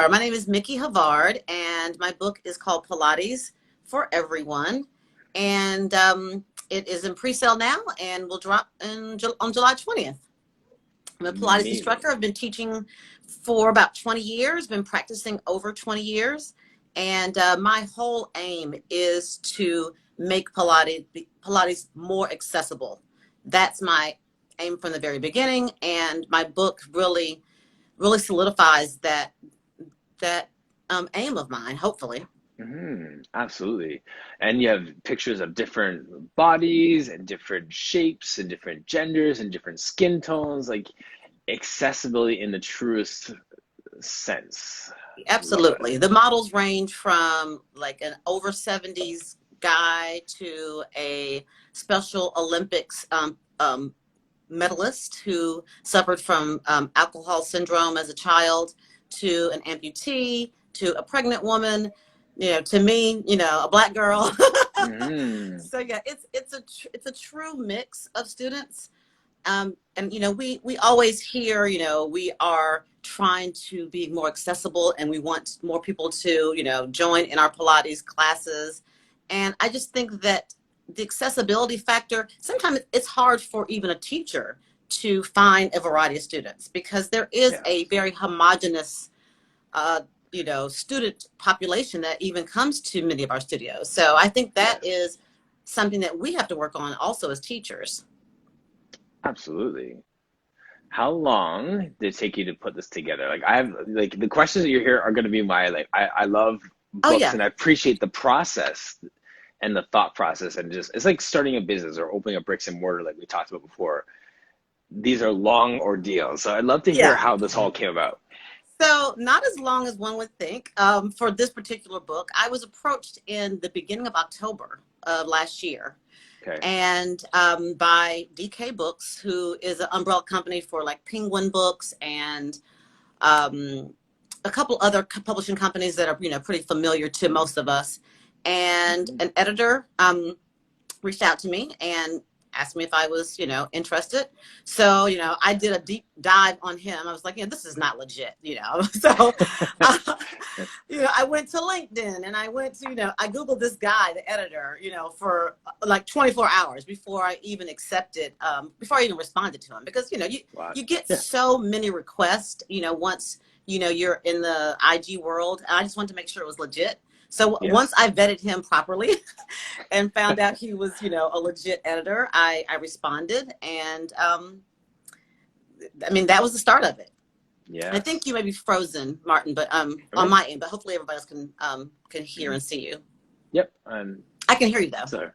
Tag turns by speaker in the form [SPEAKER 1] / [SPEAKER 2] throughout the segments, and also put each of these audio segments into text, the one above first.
[SPEAKER 1] Sure. My name is Micki Havard, and my book is called Pilates for Everyone. And it is in pre-sale now and will drop on July 20th. I'm a Pilates
[SPEAKER 2] Amazing.
[SPEAKER 1] instructor. I've been teaching for about 20 years, been practicing over 20 years. And my whole aim is to make Pilates more accessible. That's my aim from the very beginning. And my book really solidifies that aim of mine, hopefully.
[SPEAKER 2] Absolutely. And you have pictures of different bodies and different shapes and different genders and different skin tones, like accessibility in the truest sense. Love it.
[SPEAKER 1] Absolutely. The models range from like an over 70s guy to a Special Olympics medalist who suffered from alcohol syndrome as a child, to an amputee, to a pregnant woman, to me, a black girl.
[SPEAKER 2] hmm
[SPEAKER 1] So yeah, it's a true mix of students. And we always hear, we are trying to be more accessible and we want more people to, join in our Pilates classes. And I just think that the accessibility factor, sometimes it's hard for even a teacher to find a variety of students because there is
[SPEAKER 2] Yeah.
[SPEAKER 1] a very homogenous student population that even comes to many of our studios. So I think that
[SPEAKER 2] Yes.
[SPEAKER 1] is something that we have to work on also as teachers.
[SPEAKER 2] Absolutely. How long did it take you to put this together? Like I have like the questions that you're here are going to be my like I love
[SPEAKER 1] Oh
[SPEAKER 2] books
[SPEAKER 1] yeah.
[SPEAKER 2] and I appreciate the process and the thought process and just it's like starting a business or opening a bricks and mortar like we talked about before. These are long ordeals. So I'd love to hear
[SPEAKER 1] Yeah.
[SPEAKER 2] how this all came about.
[SPEAKER 1] So not as long as one would think. For this particular book, I was approached in the beginning of October of last year,
[SPEAKER 2] Okay.
[SPEAKER 1] and by DK Books, who is an umbrella company for like Penguin Books and a couple other publishing companies that are pretty familiar to most of us. And
[SPEAKER 2] hmm
[SPEAKER 1] an editor reached out to me and asked me if I was, interested. So, I did a deep dive on him. I was like, this is not legit. So, uh, I went to LinkedIn and I went to, I Googled this guy, the editor, for like 24 hours before I even accepted, before I even responded to him. Because,
[SPEAKER 2] Wow.
[SPEAKER 1] you get
[SPEAKER 2] Yeah.
[SPEAKER 1] so many requests, once, you're in the IG world. I just wanted to make sure it was legit. So once
[SPEAKER 2] Yes.
[SPEAKER 1] I vetted him properly and found out he was, a legit editor, I responded. And that was the start of it. I think you
[SPEAKER 2] Yes.
[SPEAKER 1] may be frozen, Martin, but on
[SPEAKER 2] Okay.
[SPEAKER 1] my end, but hopefully everybody else can hear
[SPEAKER 2] Mhm.
[SPEAKER 1] and see you.
[SPEAKER 2] Yep.
[SPEAKER 1] I can hear you though.
[SPEAKER 2] So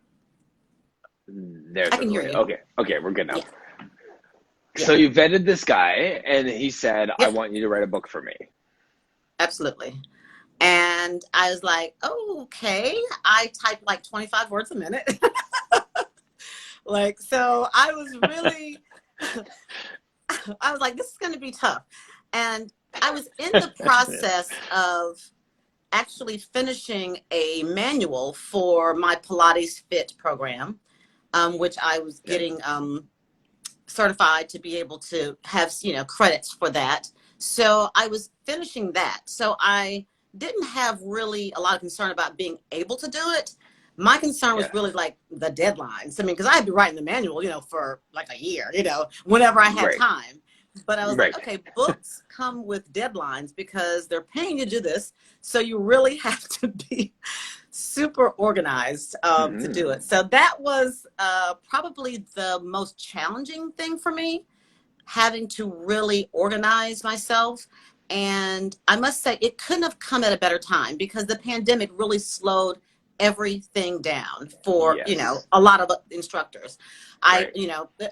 [SPEAKER 2] there's
[SPEAKER 1] I
[SPEAKER 2] a
[SPEAKER 1] can hear
[SPEAKER 2] delay.
[SPEAKER 1] you.
[SPEAKER 2] Okay. Okay. We're good now.
[SPEAKER 1] Yeah.
[SPEAKER 2] So
[SPEAKER 1] Yeah.
[SPEAKER 2] you vetted this guy and he said, I
[SPEAKER 1] Yep.
[SPEAKER 2] want you to write a book for me.
[SPEAKER 1] Absolutely. And I was like, oh, okay. I type like 25 words a minute. Like, so I was really, I was like, this is going to be tough. And I was in the process of actually finishing a manual for my Pilates Fit program, which I was
[SPEAKER 2] Okay.
[SPEAKER 1] getting certified to be able to have, credits for that. So I was finishing that. So I didn't have really a lot of concern about being able to do it. My concern was really
[SPEAKER 2] Yes.
[SPEAKER 1] like the deadlines. I mean, because I had been writing the manual, for like a year, whenever I had
[SPEAKER 2] Right.
[SPEAKER 1] time. But I was like,
[SPEAKER 2] Right.
[SPEAKER 1] okay, books come with deadlines because they're paying you to do this. So you really have to be super organized to do
[SPEAKER 2] hmm
[SPEAKER 1] it. So that was probably the most challenging thing for me, having to really organize myself. And I must say, it couldn't have come at a better time because the pandemic really slowed everything down for,
[SPEAKER 2] Yes.
[SPEAKER 1] a lot of instructors.
[SPEAKER 2] Right.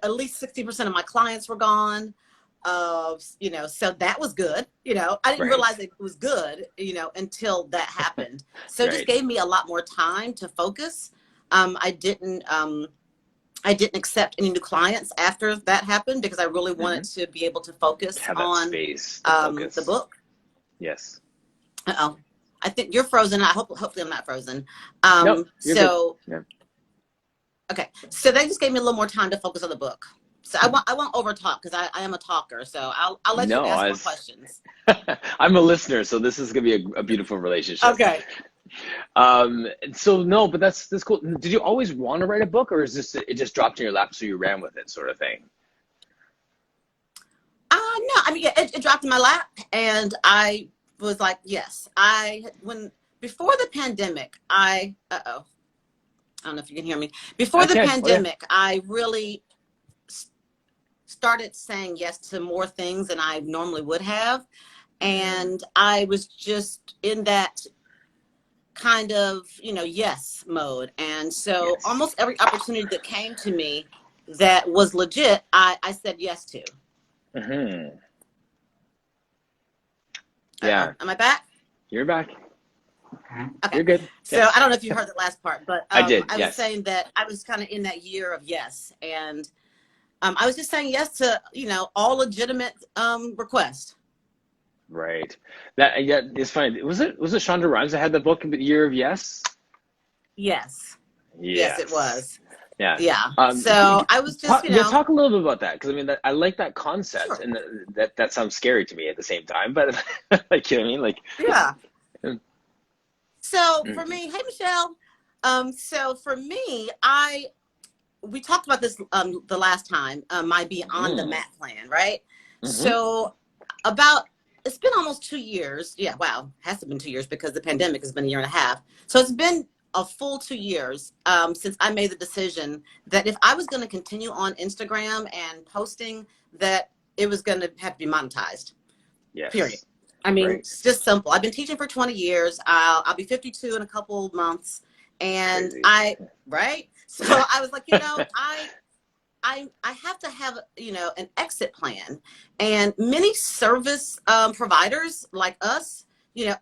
[SPEAKER 1] At least 60% of my clients were gone. So that was good. I didn't
[SPEAKER 2] Right.
[SPEAKER 1] realize it was good, until that happened. So it just
[SPEAKER 2] Right.
[SPEAKER 1] gave me a lot more time to focus. I didn't accept any new clients after that happened because I really wanted
[SPEAKER 2] hmm
[SPEAKER 1] to be able to focus
[SPEAKER 2] Have that
[SPEAKER 1] on
[SPEAKER 2] space to
[SPEAKER 1] the
[SPEAKER 2] focus.
[SPEAKER 1] book.
[SPEAKER 2] Yes.
[SPEAKER 1] Uh-oh. I think you're frozen. Hopefully I'm not frozen.
[SPEAKER 2] Nope. You're good.
[SPEAKER 1] So
[SPEAKER 2] Yeah.
[SPEAKER 1] okay. So they just gave me a little more time to focus on the book. So I won't over talk because I am a talker. So I'll let you
[SPEAKER 2] No,
[SPEAKER 1] ask more questions.
[SPEAKER 2] I'm a listener, so this is gonna be a beautiful relationship.
[SPEAKER 1] Okay.
[SPEAKER 2] So no, but that's cool. Did you always want to write a book, or is this it just dropped in your lap so you ran with it, sort of thing?
[SPEAKER 1] No, I mean, yeah, it dropped in my lap, and I was like, yes. When before the pandemic, I don't know if you can hear me. Before
[SPEAKER 2] I
[SPEAKER 1] the
[SPEAKER 2] can. Oh yeah.
[SPEAKER 1] pandemic, I really started saying yes to more things than I normally would have,
[SPEAKER 2] Mm-hmm.
[SPEAKER 1] and I was just in that kind of, yes mode. And so
[SPEAKER 2] Yes.
[SPEAKER 1] almost every opportunity that came to me that was legit, I said yes to.
[SPEAKER 2] Mm-hmm.
[SPEAKER 1] Uh-oh,
[SPEAKER 2] Yeah,
[SPEAKER 1] am I back?
[SPEAKER 2] you're back.
[SPEAKER 1] Okay.
[SPEAKER 2] You're good. Yeah,
[SPEAKER 1] So I don't know if you heard the last part, but
[SPEAKER 2] I did.
[SPEAKER 1] I was
[SPEAKER 2] Yes.
[SPEAKER 1] saying that I was kind of in that year of yes. And I was just saying yes to, all legitimate requests.
[SPEAKER 2] Right. That yeah, it's funny. Was it Shonda Rhimes that had the book, The Year of Yes?
[SPEAKER 1] Yes. Yes, it
[SPEAKER 2] Yes.
[SPEAKER 1] was.
[SPEAKER 2] Yeah.
[SPEAKER 1] Yeah. So I was just,
[SPEAKER 2] Yeah, talk a little bit about that because I mean I like that concept
[SPEAKER 1] sure.
[SPEAKER 2] and that sounds scary to me at the same time, but like you know what I mean, like.
[SPEAKER 1] Yeah.
[SPEAKER 2] Mm,
[SPEAKER 1] So for
[SPEAKER 2] mm,
[SPEAKER 1] me, hey, Michelle. So for me, we talked about this the last time, my Beyond the
[SPEAKER 2] mm,
[SPEAKER 1] Mat plan, right?
[SPEAKER 2] mm-hmm.
[SPEAKER 1] So it's been almost 2 years. Yeah, wow, has to have been 2 years because the pandemic has been a year and a half. So it's been a full 2 years since I made the decision that if I was going to continue on Instagram and posting, that it was going to have to be monetized. Period.
[SPEAKER 2] Yes.
[SPEAKER 1] I mean,
[SPEAKER 2] Right.
[SPEAKER 1] it's just simple. I've been teaching for 20 years. I'll be 52 in a couple of months. And
[SPEAKER 2] Crazy.
[SPEAKER 1] right? So
[SPEAKER 2] Yeah.
[SPEAKER 1] I was like, I have to have, an exit plan. And many service providers like us,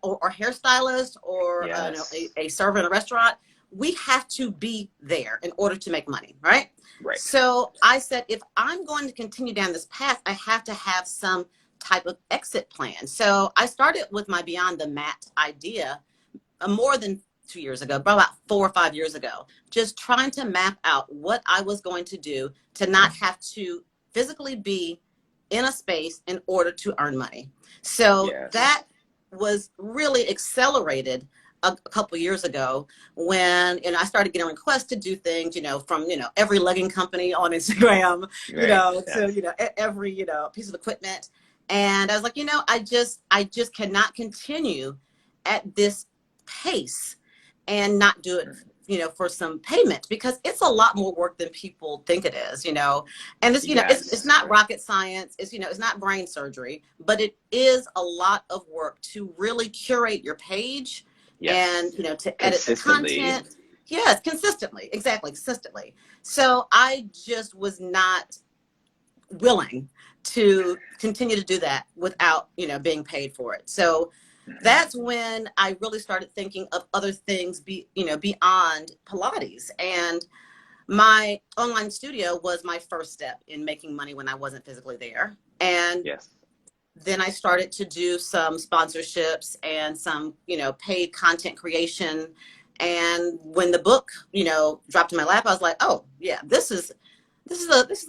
[SPEAKER 1] or hairstylists or
[SPEAKER 2] Yes.
[SPEAKER 1] a server in a restaurant, we have to be there in order to make money, right?
[SPEAKER 2] Right.
[SPEAKER 1] So I said, if I'm going to continue down this path, I have to have some type of exit plan. So I started with my Beyond the Mat idea more than 2 years ago, but about 4 or 5 years ago, just trying to map out what I was going to do to not have to physically be in a space in order to earn money. So
[SPEAKER 2] Yes.
[SPEAKER 1] that was really accelerated a couple years ago when I started getting requests to do things, from every legging company on Instagram,
[SPEAKER 2] Right.
[SPEAKER 1] to
[SPEAKER 2] Yes.
[SPEAKER 1] every piece of equipment, and I was like, I just cannot continue at this pace and not do it for some payment, because it's a lot more work than people think it is, and this, it's
[SPEAKER 2] Yes.
[SPEAKER 1] not rocket science. It's not brain surgery, but it is a lot of work to really curate your page and,
[SPEAKER 2] Yes.
[SPEAKER 1] to edit the
[SPEAKER 2] Consistently.
[SPEAKER 1] content. Yes, consistently. Exactly. Consistently. So I just was not willing to continue to do that without being paid for it. So that's when I really started thinking of other things beyond Pilates. And my online studio was my first step in making money when I wasn't physically there. And
[SPEAKER 2] Yes.
[SPEAKER 1] then I started to do some sponsorships and some paid content creation. And when the book dropped in my lap, I was like, oh yeah, this is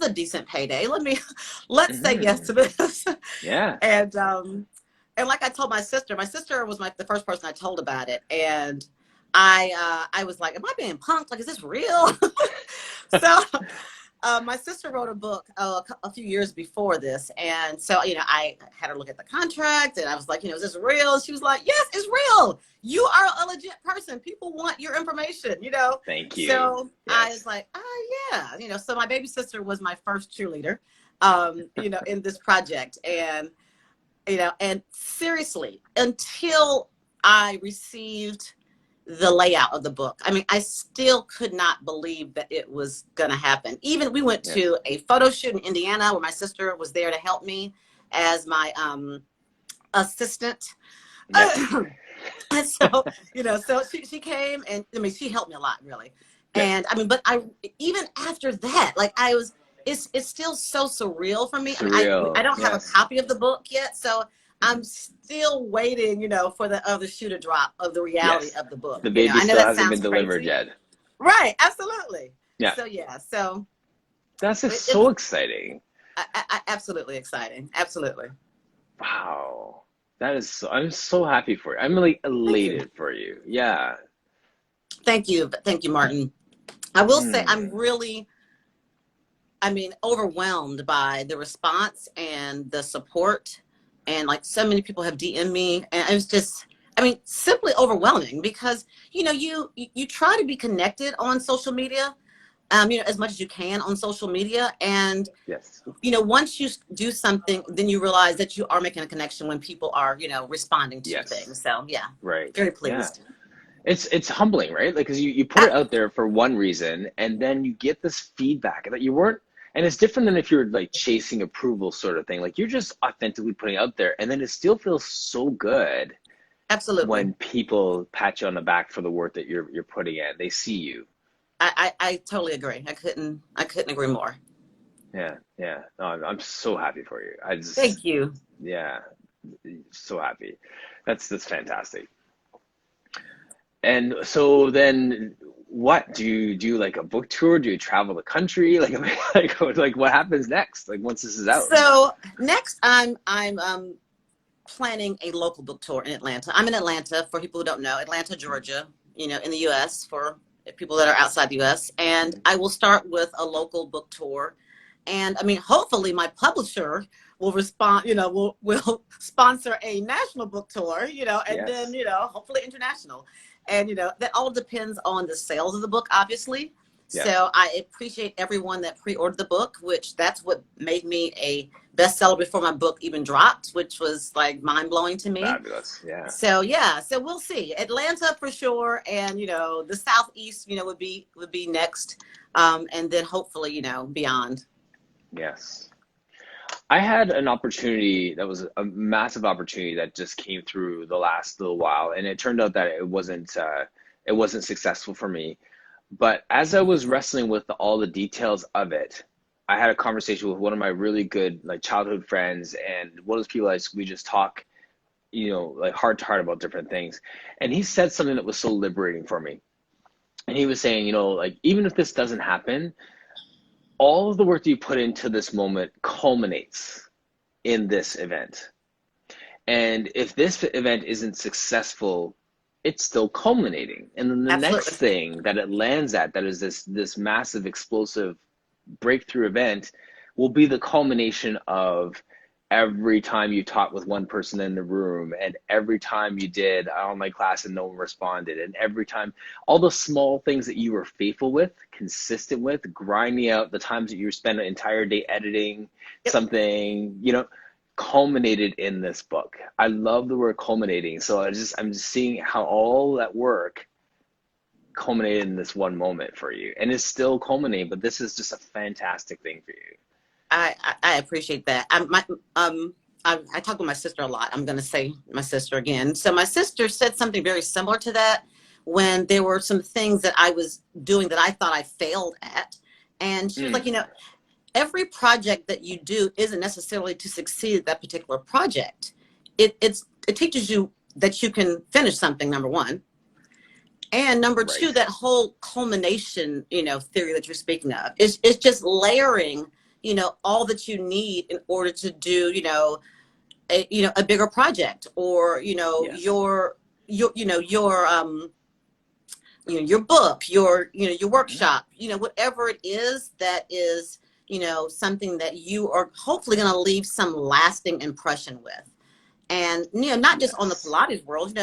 [SPEAKER 1] a decent payday. Let's say yes
[SPEAKER 2] Hmm.
[SPEAKER 1] to this.
[SPEAKER 2] Yeah.
[SPEAKER 1] And like I told my sister was the first person I told about it. And I was like, am I being punked? Like, is this real? So my sister wrote a book a few years before this. And so, I had her look at the contract and I was like, is this real? She was like, yes, it's real. You are a legit person. People want your information.
[SPEAKER 2] Thank you.
[SPEAKER 1] So I was
[SPEAKER 2] Yes.
[SPEAKER 1] like, oh yeah. So my baby sister was my first cheerleader, in this project. And seriously, until I received the layout of the book, I mean, I still could not believe that it was going to happen. Even we went
[SPEAKER 2] Yes.
[SPEAKER 1] to a photo shoot in Indiana where my sister was there to help me as my assistant.
[SPEAKER 2] Yes.
[SPEAKER 1] And so, so she came, and I mean, she helped me a lot, really.
[SPEAKER 2] Yeah.
[SPEAKER 1] And I mean, but even after that, like it's still so surreal for me. I mean, I
[SPEAKER 2] Surreal.
[SPEAKER 1] don't have a
[SPEAKER 2] Yes.
[SPEAKER 1] copy of the book yet, so I'm still waiting, for the other shoe to drop of the reality
[SPEAKER 2] Yes.
[SPEAKER 1] of the book.
[SPEAKER 2] The baby
[SPEAKER 1] I know
[SPEAKER 2] still
[SPEAKER 1] that
[SPEAKER 2] hasn't
[SPEAKER 1] sounds
[SPEAKER 2] been delivered
[SPEAKER 1] crazy,
[SPEAKER 2] yet.
[SPEAKER 1] right? Absolutely.
[SPEAKER 2] Yeah.
[SPEAKER 1] So yeah, so
[SPEAKER 2] That's just so
[SPEAKER 1] It's
[SPEAKER 2] exciting.
[SPEAKER 1] absolutely exciting. Absolutely.
[SPEAKER 2] Wow. That is so, I'm so happy for you. I'm like
[SPEAKER 1] Thank you.
[SPEAKER 2] elated for you. Yeah.
[SPEAKER 1] Thank you. Thank you, Martin. I will say I'm
[SPEAKER 2] Mm.
[SPEAKER 1] really, I mean, overwhelmed by the response and the support. And like so many people have DM'd me. And it was just, I mean, simply overwhelming because, you try to be connected on social media, as much as you can on social media. And,
[SPEAKER 2] Yes.
[SPEAKER 1] once you do something, then you realize that you are making a connection when people are, responding to
[SPEAKER 2] Yes.
[SPEAKER 1] things. So yeah,
[SPEAKER 2] Right.
[SPEAKER 1] very
[SPEAKER 2] Yeah.
[SPEAKER 1] pleased.
[SPEAKER 2] It's humbling, right? Like, because you put it
[SPEAKER 1] I,
[SPEAKER 2] out there for one reason, and then you get this feedback that you weren't, and it's different than if you're like chasing approval sort of thing. Like, you're just authentically putting it out there, and then it still feels so good
[SPEAKER 1] Absolutely.
[SPEAKER 2] when people pat you on the back for the work that you're putting in. They see you.
[SPEAKER 1] I totally agree. I couldn't agree more.
[SPEAKER 2] Yeah, yeah. No, I'm so happy for you. I just,
[SPEAKER 1] Thank you.
[SPEAKER 2] yeah, so happy. That's fantastic. And so then, what do you do? Like a book tour? Do you travel the country? Like, like what happens next? Like once this is out?
[SPEAKER 1] So next, I'm planning a local book tour in Atlanta. I'm in Atlanta for people who don't know, Atlanta, Georgia. In the U.S. for people that are outside the U.S. And
[SPEAKER 2] Mhm.
[SPEAKER 1] I will start with a local book tour. And I mean, hopefully, my publisher will respond. Will sponsor a national book tour. And then
[SPEAKER 2] Yes.
[SPEAKER 1] hopefully international. And that all depends on the sales of the book, obviously.
[SPEAKER 2] Yes.
[SPEAKER 1] So I appreciate everyone that pre-ordered the book, which that's what made me a bestseller before my book even dropped, which was like mind blowing to me.
[SPEAKER 2] Fabulous. Yeah.
[SPEAKER 1] So yeah, so we'll see. Atlanta for sure, and the Southeast, would be next, and then hopefully beyond.
[SPEAKER 2] Yes. I had an opportunity that was a massive opportunity that just came through the last little while, and it turned out that it wasn't successful for me. But as I was wrestling with all the details of it, I had a conversation with one of my really good like childhood friends, and one of those people we just talk, like heart to heart about different things. And he said something that was so liberating for me. And he was saying, like even if this doesn't happen, all of the work that you put into this moment culminates in this event. And if this event isn't successful, it's still culminating. And then the next
[SPEAKER 1] Absolutely.
[SPEAKER 2] thing that it lands at, that is this massive explosive breakthrough event, will be the culmination of every time you talked with one person in the room, and every time you did an online class and no one responded, and every time, all the small things that you were faithful with, consistent with, grinding out the times that you spent an entire day editing
[SPEAKER 1] Yep.
[SPEAKER 2] something, culminated in this book. I love the word culminating. So I'm just seeing how all that work culminated in this one moment for you, and it's still culminating, but this is just a fantastic thing for you.
[SPEAKER 1] I appreciate that. I talk with my sister a lot. I'm going to say my sister again. So my sister said something very similar to that when there were some things that I was doing that I thought I failed at, and she was like,
[SPEAKER 2] Mm,
[SPEAKER 1] every project that you do isn't necessarily to succeed at that particular project. It teaches you that you can finish something, number one. And number two,
[SPEAKER 2] right.
[SPEAKER 1] that whole culmination, theory that you're speaking of is just layering, all that you need in order to do, a bigger project, or,
[SPEAKER 2] Yes.
[SPEAKER 1] your book, your
[SPEAKER 2] Hmm.
[SPEAKER 1] workshop, whatever it is that is, something that you are hopefully going to leave some lasting impression with. And not just on the
[SPEAKER 2] Yes.
[SPEAKER 1] Pilates world,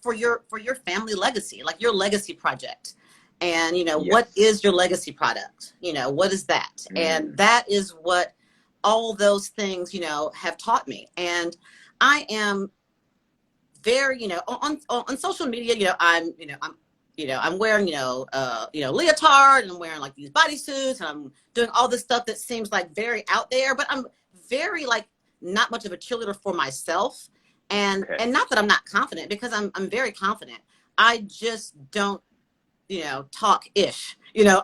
[SPEAKER 1] for your family legacy, like your legacy project. And what
[SPEAKER 2] Yes.
[SPEAKER 1] is your legacy product? What is that? And
[SPEAKER 2] Mm,
[SPEAKER 1] that is what all those things have taught me. And I am very, on social media, I'm wearing, leotard, and I'm wearing like these bodysuits, and I'm doing all this stuff that seems like very out there, but I'm very like not much of a cheerleader for myself.
[SPEAKER 2] okay.
[SPEAKER 1] And not that I'm not confident, because I'm very confident. I just don't, talk ish.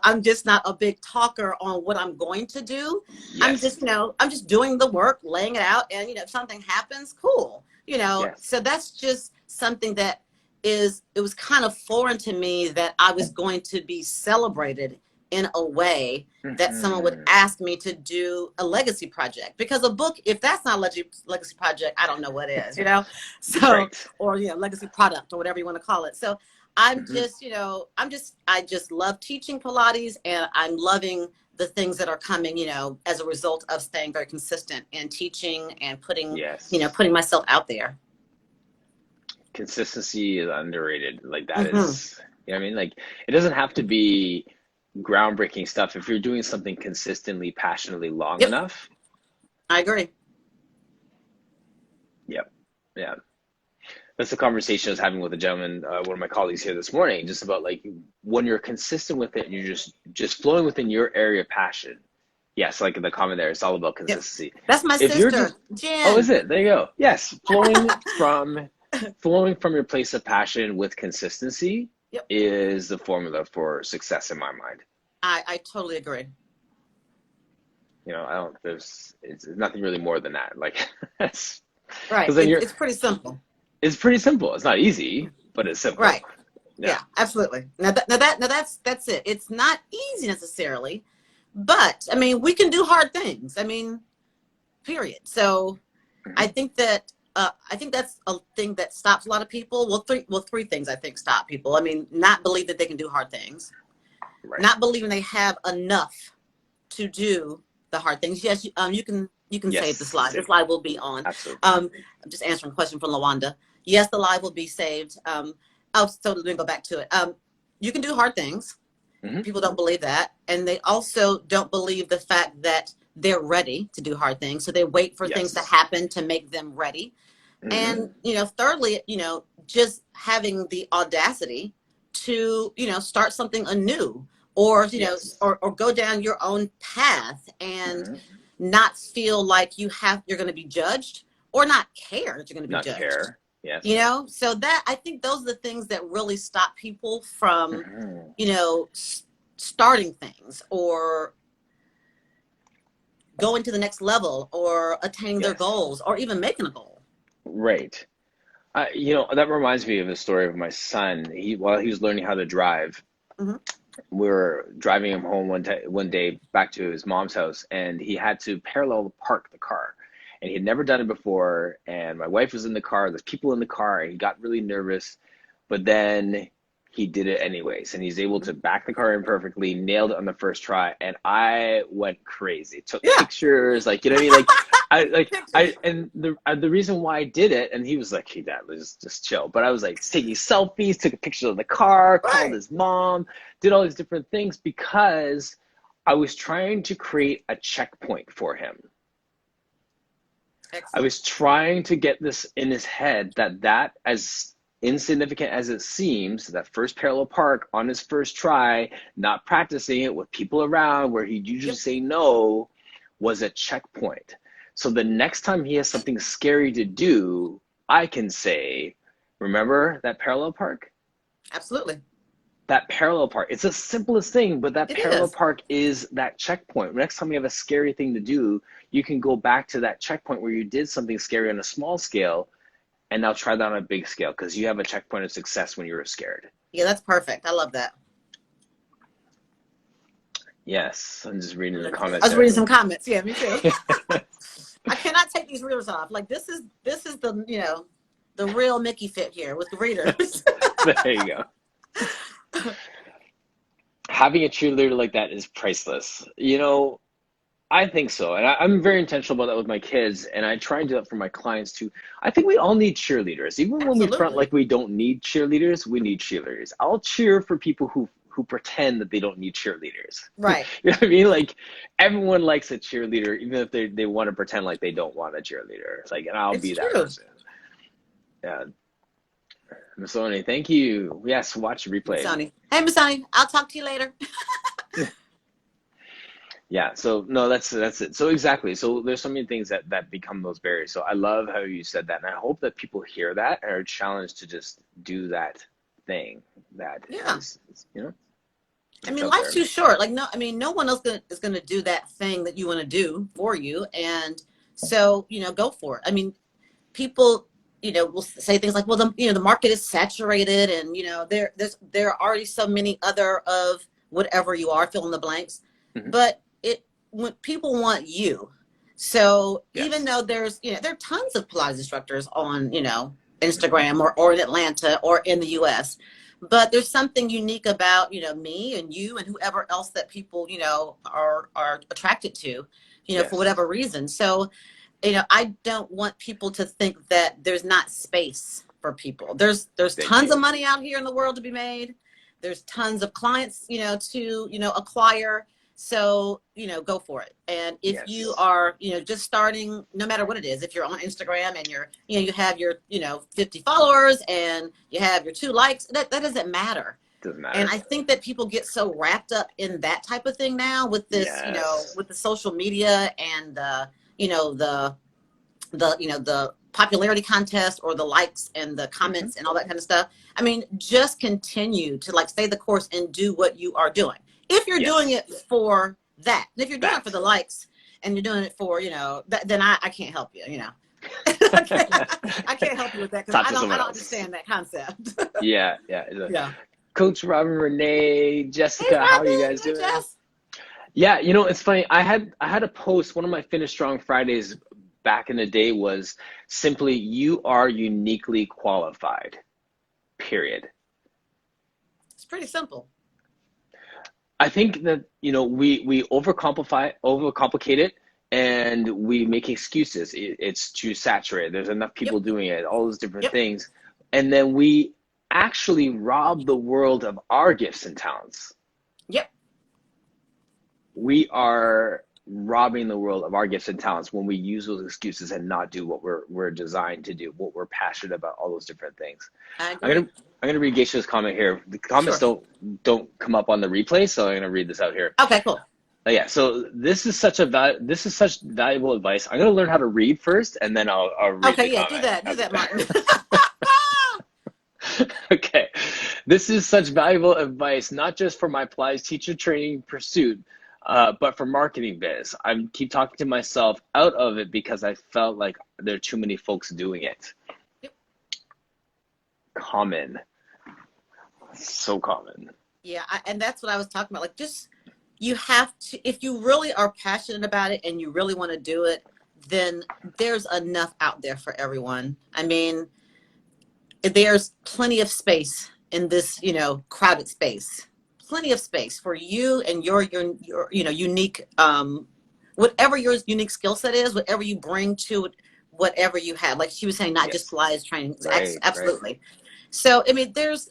[SPEAKER 1] I'm just not a big talker on what I'm going to do.
[SPEAKER 2] Yes.
[SPEAKER 1] I'm just doing the work, laying it out, and if something happens, cool.
[SPEAKER 2] Yes.
[SPEAKER 1] So that's just something that it was kind of foreign to me, that I was going to be celebrated in a way that someone would
[SPEAKER 2] Hmm.
[SPEAKER 1] ask me to do a legacy project. Because a book, if that's not a legacy project, I don't know what is, you know? So,
[SPEAKER 2] Right.
[SPEAKER 1] or, you know, legacy product or whatever you want to call it. So I'm
[SPEAKER 2] Hmm.
[SPEAKER 1] just, you know, I just love teaching Pilates, and I'm loving the things that are coming, you know, as a result of staying very consistent in teaching and putting, you know,
[SPEAKER 2] Yes.
[SPEAKER 1] putting myself out there.
[SPEAKER 2] Consistency is underrated. Like that
[SPEAKER 1] Hmm.
[SPEAKER 2] is, you know what I mean? Like it doesn't have to be groundbreaking stuff. If you're doing something consistently, passionately long
[SPEAKER 1] Yep,
[SPEAKER 2] enough,
[SPEAKER 1] I agree.
[SPEAKER 2] yep. Yeah. That's the conversation I was having with a gentleman, one of my colleagues here this morning, just about like when you're consistent with it and you're just flowing within your area of passion. Yes, like the comment there, it's all about
[SPEAKER 1] Yep.
[SPEAKER 2] consistency.
[SPEAKER 1] That's my
[SPEAKER 2] If you're
[SPEAKER 1] sister,
[SPEAKER 2] just, oh, is
[SPEAKER 1] Jen.
[SPEAKER 2] it? There you go. Yes, flowing from your place of passion with consistency
[SPEAKER 1] Yep.
[SPEAKER 2] is the formula for success in my mind.
[SPEAKER 1] I totally agree.
[SPEAKER 2] You know, I don't, it's nothing really more than that. Like, that's,
[SPEAKER 1] Right.
[SPEAKER 2] because then
[SPEAKER 1] It's pretty simple.
[SPEAKER 2] it's pretty simple. It's not easy, but it's simple.
[SPEAKER 1] Right.
[SPEAKER 2] Yeah.
[SPEAKER 1] Yeah, absolutely. Now that's it. It's not easy necessarily, but I mean, we can do hard things. I mean, period. So I
[SPEAKER 2] Hmm.
[SPEAKER 1] think that I think that's a thing that stops a lot of people. Three things I think stop people. I mean, not believe that they can do hard things,
[SPEAKER 2] Right.
[SPEAKER 1] not believing they have enough to do the hard things. Yes, you can save the
[SPEAKER 2] Yes,
[SPEAKER 1] slide. The
[SPEAKER 2] save.
[SPEAKER 1] slide will be on.
[SPEAKER 2] Absolutely.
[SPEAKER 1] I'm just answering a question from Lawanda. Yes, the live will be saved. Oh, so let me go back to it. You can do hard things.
[SPEAKER 2] Hmm.
[SPEAKER 1] People don't believe that, and they also don't believe the fact that they're ready to do hard things. So they wait for things to
[SPEAKER 2] Yes.
[SPEAKER 1] happen to make them ready.
[SPEAKER 2] Hmm.
[SPEAKER 1] And you know, thirdly, you know, just having the audacity to, you know, start something anew, or you know,
[SPEAKER 2] Yes.
[SPEAKER 1] or go down your own path and
[SPEAKER 2] Hmm.
[SPEAKER 1] not feel like you're going to be judged, or not care that you're going to be
[SPEAKER 2] Not
[SPEAKER 1] judged.
[SPEAKER 2] care. Yes.
[SPEAKER 1] You know, so that I think those are the things that really stop people from,
[SPEAKER 2] Hmm.
[SPEAKER 1] you know, starting things or going to the next level or attaining their
[SPEAKER 2] Yes.
[SPEAKER 1] goals or even making a goal.
[SPEAKER 2] Right. You know, that reminds me of a story of my son. While he was learning how to drive,
[SPEAKER 1] Hmm.
[SPEAKER 2] we were driving him home one day back to his mom's house, and he had to parallel park the car. And he had never done it before. And my wife was in the car. There's people in the car. And he got really nervous, but then he did it anyways. And he's able to back the car in perfectly, nailed it on the first try. And I went crazy. Took
[SPEAKER 1] Yeah.
[SPEAKER 2] pictures, like you know what I mean, like.
[SPEAKER 1] Pictures.
[SPEAKER 2] And the reason why I did it, and he was like, "Hey, Dad, let's just chill." But I was like taking selfies, took a picture of the car, called
[SPEAKER 1] Right.
[SPEAKER 2] his mom, did all these different things because I was trying to create a checkpoint for him. I
[SPEAKER 1] Excellent.
[SPEAKER 2] was trying to get this in his head that as insignificant as it seems, that first parallel park on his first try, not practicing it with people around where he'd usually
[SPEAKER 1] Yep.
[SPEAKER 2] say no, was a checkpoint. So the next time he has something scary to do, I can say, remember that parallel park?
[SPEAKER 1] Absolutely.
[SPEAKER 2] That parallel park. It's the simplest thing, but that
[SPEAKER 1] It
[SPEAKER 2] parallel
[SPEAKER 1] is.
[SPEAKER 2] park is that checkpoint. Next time you have a scary thing to do, you can go back to that checkpoint where you did something scary on a small scale and now try that on a big scale because you have a checkpoint of success when you were scared.
[SPEAKER 1] Yeah, that's perfect. I love that.
[SPEAKER 2] Yes, I'm just reading the
[SPEAKER 1] I
[SPEAKER 2] comments
[SPEAKER 1] was
[SPEAKER 2] there.
[SPEAKER 1] reading some comments. Yeah, me too. I cannot take these readers off. Like this is the, you know, the real Micki fit here with the readers.
[SPEAKER 2] There you go. Having a cheerleader like that is priceless. You know, I think so. And I'm very intentional about that with my kids. And I try and do that for my clients too. I think we all need cheerleaders. Even when we front
[SPEAKER 1] Absolutely.
[SPEAKER 2] like we don't need cheerleaders, we need cheerleaders. I'll cheer for people who pretend that they don't need cheerleaders. You
[SPEAKER 1] Right.
[SPEAKER 2] know what I mean? Like everyone likes a cheerleader, even if they want to pretend like they don't want a cheerleader. It's like, and I'll
[SPEAKER 1] It's
[SPEAKER 2] be that
[SPEAKER 1] true.
[SPEAKER 2] person. Yeah. Miss Oni, thank you. Yes, watch the
[SPEAKER 1] Miss
[SPEAKER 2] replay.
[SPEAKER 1] Sonny. Hey, Miss Sonny, I'll talk to you later.
[SPEAKER 2] Yeah, so no, that's it. So exactly. So there's so many things that become those barriers. So I love how you said that, and I hope that people hear that and are challenged to just do that thing that
[SPEAKER 1] Yeah.
[SPEAKER 2] is, you know,
[SPEAKER 1] I
[SPEAKER 2] it's
[SPEAKER 1] mean,
[SPEAKER 2] out
[SPEAKER 1] life's
[SPEAKER 2] there.
[SPEAKER 1] too short. Like, no, I mean, no one else is gonna do that thing that you want to do for you. And so, you know, go for it. I mean, people, you know, will say things like, well, the, you know, the market is saturated, and you know, there are already so many other of whatever you are, fill in the blanks.
[SPEAKER 2] Hmm.
[SPEAKER 1] But when people want you. So even
[SPEAKER 2] Yes.
[SPEAKER 1] though there's, there are tons of Pilates instructors on, Instagram or in Atlanta or in the US, but there's something unique about, me and you and whoever else that people, are attracted to, for
[SPEAKER 2] Yes.
[SPEAKER 1] whatever reason. So, I don't want people to think that there's not space for people. There's
[SPEAKER 2] Thank
[SPEAKER 1] tons
[SPEAKER 2] you.
[SPEAKER 1] of money out here in the world to be made. There's tons of clients, to, acquire. So, go for it. And if you
[SPEAKER 2] Yes.
[SPEAKER 1] are, just starting, no matter what it is, if you're on Instagram and you're, you have your, 50 followers and you have your 2 likes, that doesn't matter.
[SPEAKER 2] Doesn't
[SPEAKER 1] And
[SPEAKER 2] matter.
[SPEAKER 1] I think that people get so wrapped up in that type of thing now with this,
[SPEAKER 2] Yes.
[SPEAKER 1] with the social media and the the popularity contest or the likes and the
[SPEAKER 2] Hmm.
[SPEAKER 1] comments and all that kind of stuff. I mean, just continue to like stay the course and do what you are doing. If you're doing
[SPEAKER 2] Yes.
[SPEAKER 1] it for that, and if you're doing it for
[SPEAKER 2] That.
[SPEAKER 1] the likes and you're doing it for, then I can't help you, I can't help you with that because
[SPEAKER 2] Talk
[SPEAKER 1] I
[SPEAKER 2] to
[SPEAKER 1] don't,
[SPEAKER 2] someone
[SPEAKER 1] I don't
[SPEAKER 2] else.
[SPEAKER 1] understand that concept.
[SPEAKER 2] Yeah, yeah.
[SPEAKER 1] Yeah.
[SPEAKER 2] Coach Robin, Renee,
[SPEAKER 1] Hey,
[SPEAKER 2] Jessica, how are you
[SPEAKER 1] Robin.
[SPEAKER 2] guys
[SPEAKER 1] Hey,
[SPEAKER 2] doing?
[SPEAKER 1] Jess.
[SPEAKER 2] Yeah, it's funny. I had a post. One of my Finish Strong Fridays back in the day was simply, you are uniquely qualified. Period.
[SPEAKER 1] It's pretty simple.
[SPEAKER 2] I think that, we overcomplicate it, and we make excuses. It's too saturated. There's enough
[SPEAKER 1] Yep.
[SPEAKER 2] people doing it, all those different
[SPEAKER 1] Yep.
[SPEAKER 2] things. And then we actually rob the world of our gifts and talents.
[SPEAKER 1] Yep.
[SPEAKER 2] We are robbing the world of our gifts and talents when we use those excuses and not do what we're designed to do, what we're passionate about, all those different things.
[SPEAKER 1] I
[SPEAKER 2] I'm
[SPEAKER 1] agree.
[SPEAKER 2] gonna I'm gonna read Geisha's comment here. The comments
[SPEAKER 1] Sure.
[SPEAKER 2] don't come up on the replay, so I'm gonna read this out here.
[SPEAKER 1] Okay, cool.
[SPEAKER 2] Yeah, so this is such valuable advice. I'm gonna learn how to read first, and then I'll read
[SPEAKER 1] Okay,
[SPEAKER 2] the
[SPEAKER 1] yeah, do
[SPEAKER 2] comment.
[SPEAKER 1] that. Do
[SPEAKER 2] How's
[SPEAKER 1] that, Martin.
[SPEAKER 2] it? Okay. This is such valuable advice, not just for my Pilates teacher training pursuit, but for marketing biz. I keep talking to myself out of it because I felt like there are too many folks doing it.
[SPEAKER 1] Yep.
[SPEAKER 2] Common. So common.
[SPEAKER 1] Yeah, and that's what I was talking about. Like, just you have to, if you really are passionate about it and you really want to do it, then there's enough out there for everyone. I mean, there's plenty of space in this, crowded space. Plenty of space for you and your unique, whatever your unique skill set is, whatever you bring to it, whatever you have. Like she was saying, not just
[SPEAKER 2] Yes.
[SPEAKER 1] Pilates training.
[SPEAKER 2] Right, right.
[SPEAKER 1] Absolutely. So, I mean, there's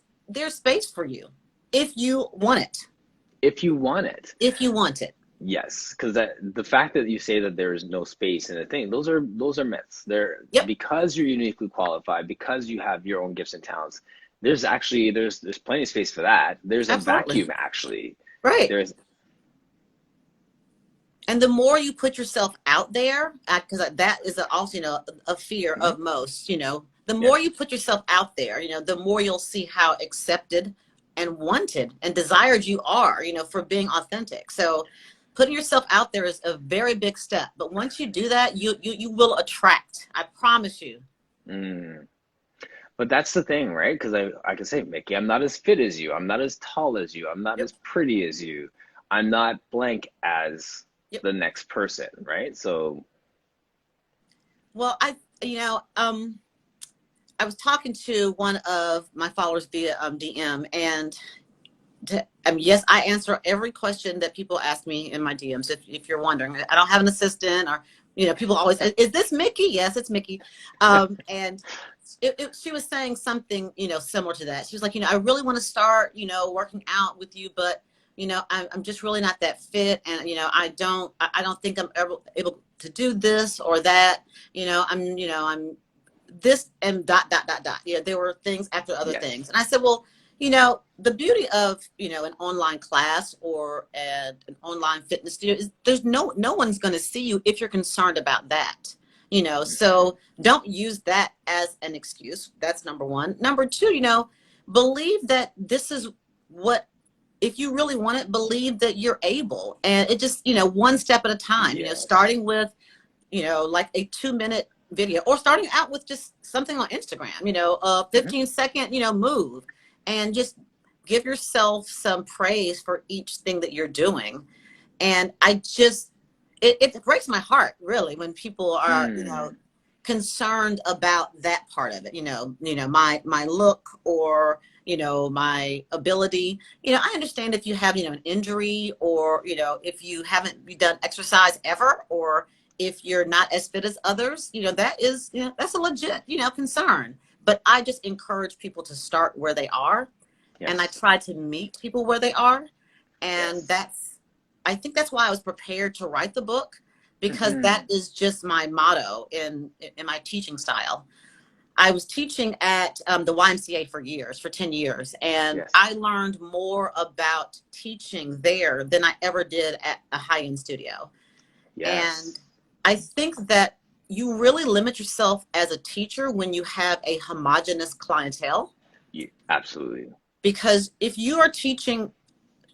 [SPEAKER 1] space for you if you want it.
[SPEAKER 2] If you want it.
[SPEAKER 1] If you want it.
[SPEAKER 2] Yes, because the fact that you say that there is no space in a thing, those are myths. They're
[SPEAKER 1] Yep.
[SPEAKER 2] because you're uniquely qualified, because you have your own gifts and talents. There's plenty of space for that. There's a
[SPEAKER 1] Absolutely.
[SPEAKER 2] vacuum actually.
[SPEAKER 1] Right.
[SPEAKER 2] There's
[SPEAKER 1] And the more you put yourself out there, because that is also, a fear
[SPEAKER 2] Mhm.
[SPEAKER 1] of most, the
[SPEAKER 2] Yeah.
[SPEAKER 1] more you put yourself out there, the more you'll see how accepted and wanted and desired you are, for being authentic. So putting yourself out there is a very big step. But once you do that, you will attract. I promise you.
[SPEAKER 2] Mm. But that's the thing, right? Because I can say, Micki, I'm not as fit as you. I'm not as tall as you. I'm not
[SPEAKER 1] Yep.
[SPEAKER 2] as pretty as you. I'm not blank as
[SPEAKER 1] Yep.
[SPEAKER 2] the next person, right? So,
[SPEAKER 1] Well, I was talking to one of my followers via DM, and yes, I answer every question that people ask me in my DMs. If you're wondering, I don't have an assistant, or people always, is this Micki? Yes, it's Micki. And she was saying something similar to that. She was like, I really want to start working out with you, but I'm just really not that fit, and I don't think I'm ever able to do this or that. I'm this and dot dot dot dot. There were things after other
[SPEAKER 2] yes.
[SPEAKER 1] things, and I said, well, the beauty of an online class or an online fitness studio is there's no one's going to see you if you're concerned about that. So don't use that as an excuse. That's number one. Number two, believe that this is what, if you really want it, believe that you're able, and it just one step at a time.
[SPEAKER 2] Yes.
[SPEAKER 1] Starting with like a 2-minute video, or starting out with just something on Instagram, a
[SPEAKER 2] Mhm.
[SPEAKER 1] 15-second, move, and just give yourself some praise for each thing that you're doing. And I just, it breaks my heart really when people are,
[SPEAKER 2] Mm,
[SPEAKER 1] concerned about that part of it, my look, or, my ability. I understand if you have, an injury, or, if you haven't done exercise ever, or if you're not as fit as others, that is, that's a legit, concern. But I just encourage people to start where they are, and I
[SPEAKER 2] yes.
[SPEAKER 1] try to meet people where they are. And
[SPEAKER 2] Yes.
[SPEAKER 1] I think that's why I was prepared to write the book, because that
[SPEAKER 2] Hmm.
[SPEAKER 1] is just my motto in my teaching style. I was teaching at the YMCA for 10 years, and
[SPEAKER 2] Yes.
[SPEAKER 1] I learned more about teaching there than I ever did at a high-end studio. And
[SPEAKER 2] Yes.
[SPEAKER 1] I think that you really limit yourself as a teacher when you have a homogenous clientele,
[SPEAKER 2] Absolutely.
[SPEAKER 1] because if you are teaching,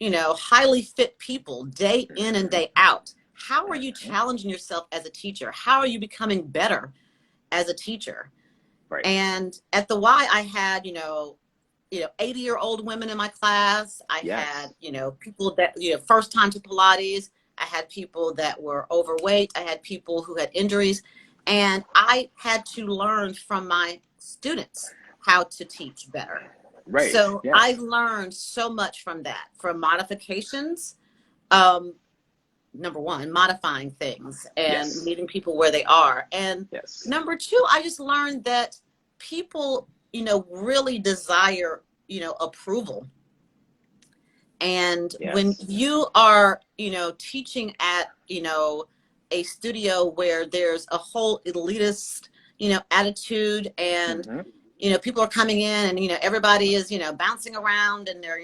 [SPEAKER 1] highly fit people day in and
[SPEAKER 2] Hmm.
[SPEAKER 1] day out, how are you
[SPEAKER 2] Hmm.
[SPEAKER 1] challenging yourself as a teacher? How are you becoming better as a teacher?
[SPEAKER 2] Right.
[SPEAKER 1] And at the Y, I had, 80-year-old women in my class. I had,
[SPEAKER 2] Yes.
[SPEAKER 1] people that, first time to Pilates. I had people that were overweight. I had people who had injuries. And I had to learn from my students how to teach better.
[SPEAKER 2] Right.
[SPEAKER 1] So I
[SPEAKER 2] Yes.
[SPEAKER 1] learned so much from that, from modifications. Um, Number one, modifying things and
[SPEAKER 2] Yes.
[SPEAKER 1] meeting people where they are. And
[SPEAKER 2] Yes.
[SPEAKER 1] number two, I just learned that people, really desire, approval. And when
[SPEAKER 2] Yes.
[SPEAKER 1] you are, teaching at, a studio where there's a whole elitist, attitude, and,
[SPEAKER 2] Hmm.
[SPEAKER 1] people are coming in, and, everybody is, bouncing around, and they're,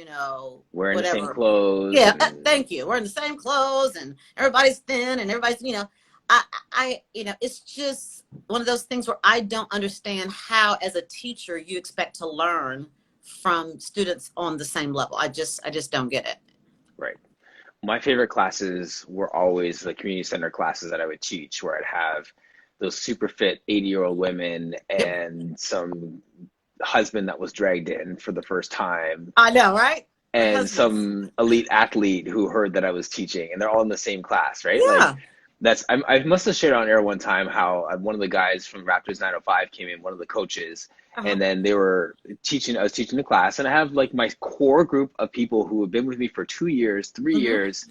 [SPEAKER 2] Wearing the same
[SPEAKER 1] whatever.
[SPEAKER 2] clothes
[SPEAKER 1] Yeah,
[SPEAKER 2] and
[SPEAKER 1] thank you. We're in the same clothes, and everybody's thin, and everybody's, it's just one of those things where I don't understand how, as a teacher, you expect to learn from students on the same level. I just don't get it.
[SPEAKER 2] right. My favorite classes were always the community center classes that I would teach, where I'd have those super fit 80-year-old women
[SPEAKER 1] Yep.
[SPEAKER 2] and some husband that was dragged in for the first time,
[SPEAKER 1] I know, right? The
[SPEAKER 2] and
[SPEAKER 1] husbands.
[SPEAKER 2] some elite athlete who heard that I was teaching, and they're all in the same class, right? Like
[SPEAKER 1] Yeah.
[SPEAKER 2] I must have shared on air one time how one of the guys from Raptors 905 came in, one of the coaches,
[SPEAKER 1] Uh-huh.
[SPEAKER 2] and then they were teaching. I was teaching the class, and I have like my core group of people who have been with me for 2 years, three
[SPEAKER 1] Hmm.
[SPEAKER 2] years.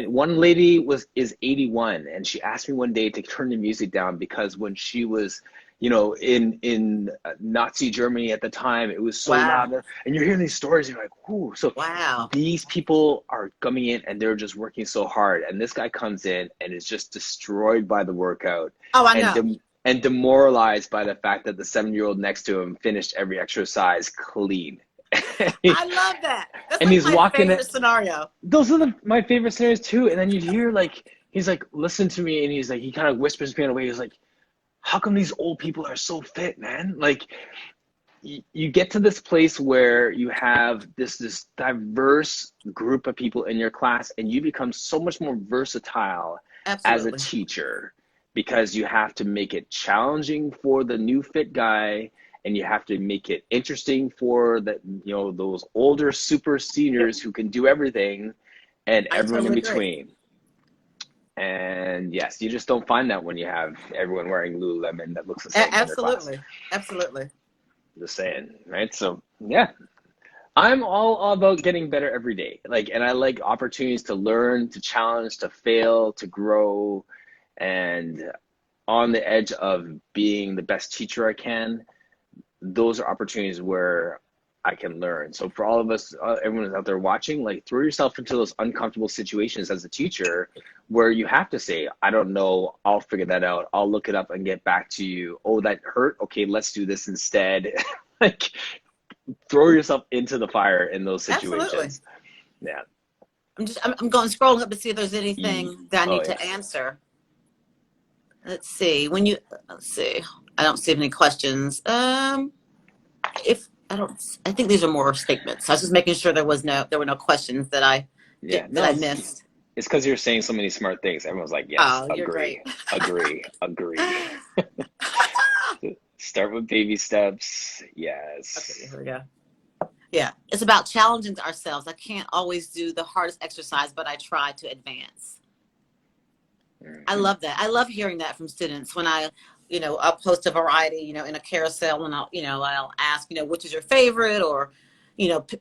[SPEAKER 2] One lady is 81, and she asked me one day to turn the music down because when she was in Nazi Germany at the time, it was so
[SPEAKER 1] Wow.
[SPEAKER 2] loud, and you're hearing these stories, and you're like, "Whoo!" So
[SPEAKER 1] Wow.
[SPEAKER 2] these people are coming in, and they're just working so hard, and this guy comes in and is just destroyed by the workout,
[SPEAKER 1] Oh, I
[SPEAKER 2] and
[SPEAKER 1] know.
[SPEAKER 2] demoralized by the fact that the 7-year-old next to him finished every exercise clean.
[SPEAKER 1] I love that. That's
[SPEAKER 2] And
[SPEAKER 1] like
[SPEAKER 2] he's
[SPEAKER 1] my
[SPEAKER 2] walking
[SPEAKER 1] favorite
[SPEAKER 2] it.
[SPEAKER 1] scenario.
[SPEAKER 2] Those are my favorite scenarios too. And then you'd hear like he's like, listen to me, and he's like, he kind of whispers me in a way. He's like, how come these old people are so fit, man? Like you get to this place where you have this diverse group of people in your class, and you become so much more versatile as a
[SPEAKER 1] Absolutely.
[SPEAKER 2] teacher because you have to make it challenging for the new fit guy, and you have to make it interesting for those older super
[SPEAKER 1] Yep.
[SPEAKER 2] seniors who can do everything, and
[SPEAKER 1] I
[SPEAKER 2] everyone in
[SPEAKER 1] totally agree.
[SPEAKER 2] between. And yes, you just don't find that when you have everyone wearing Lululemon that looks the same in your class.
[SPEAKER 1] Absolutely. Absolutely.
[SPEAKER 2] Just saying, right? So yeah, I'm all about getting better every day. Like, and I like opportunities to learn, to challenge, to fail, to grow, and on the edge of being the best teacher I can. Those are opportunities where I can learn. So for all of us, everyone who's out there watching, like throw yourself into those uncomfortable situations as a teacher where you have to say, I don't know, I'll figure that out. I'll look it up and get back to you. Oh, that hurt. Okay, let's do this instead. Like throw yourself into the fire in those
[SPEAKER 1] Absolutely.
[SPEAKER 2] situations. Yeah.
[SPEAKER 1] I'm going scrolling up to see if there's anything that I
[SPEAKER 2] Oh
[SPEAKER 1] need to
[SPEAKER 2] yes.
[SPEAKER 1] answer. Let's see. I don't see any questions. If I don't, I think these are more statements. I was just making sure there were no questions
[SPEAKER 2] Yeah.
[SPEAKER 1] that
[SPEAKER 2] No,
[SPEAKER 1] I
[SPEAKER 2] it's
[SPEAKER 1] missed.
[SPEAKER 2] because you're saying so many smart things. Everyone's like, yes,
[SPEAKER 1] Oh, you're great.
[SPEAKER 2] agree, agree, agree. Start with baby steps.
[SPEAKER 1] Okay,
[SPEAKER 2] Yes.
[SPEAKER 1] here we go. Yeah, it's about challenging ourselves. I can't always do the hardest exercise, but I try to advance. I
[SPEAKER 2] Hmm.
[SPEAKER 1] love that. I love hearing that from students when I'll post a variety, in a carousel, and I'll ask, which is your favorite, or,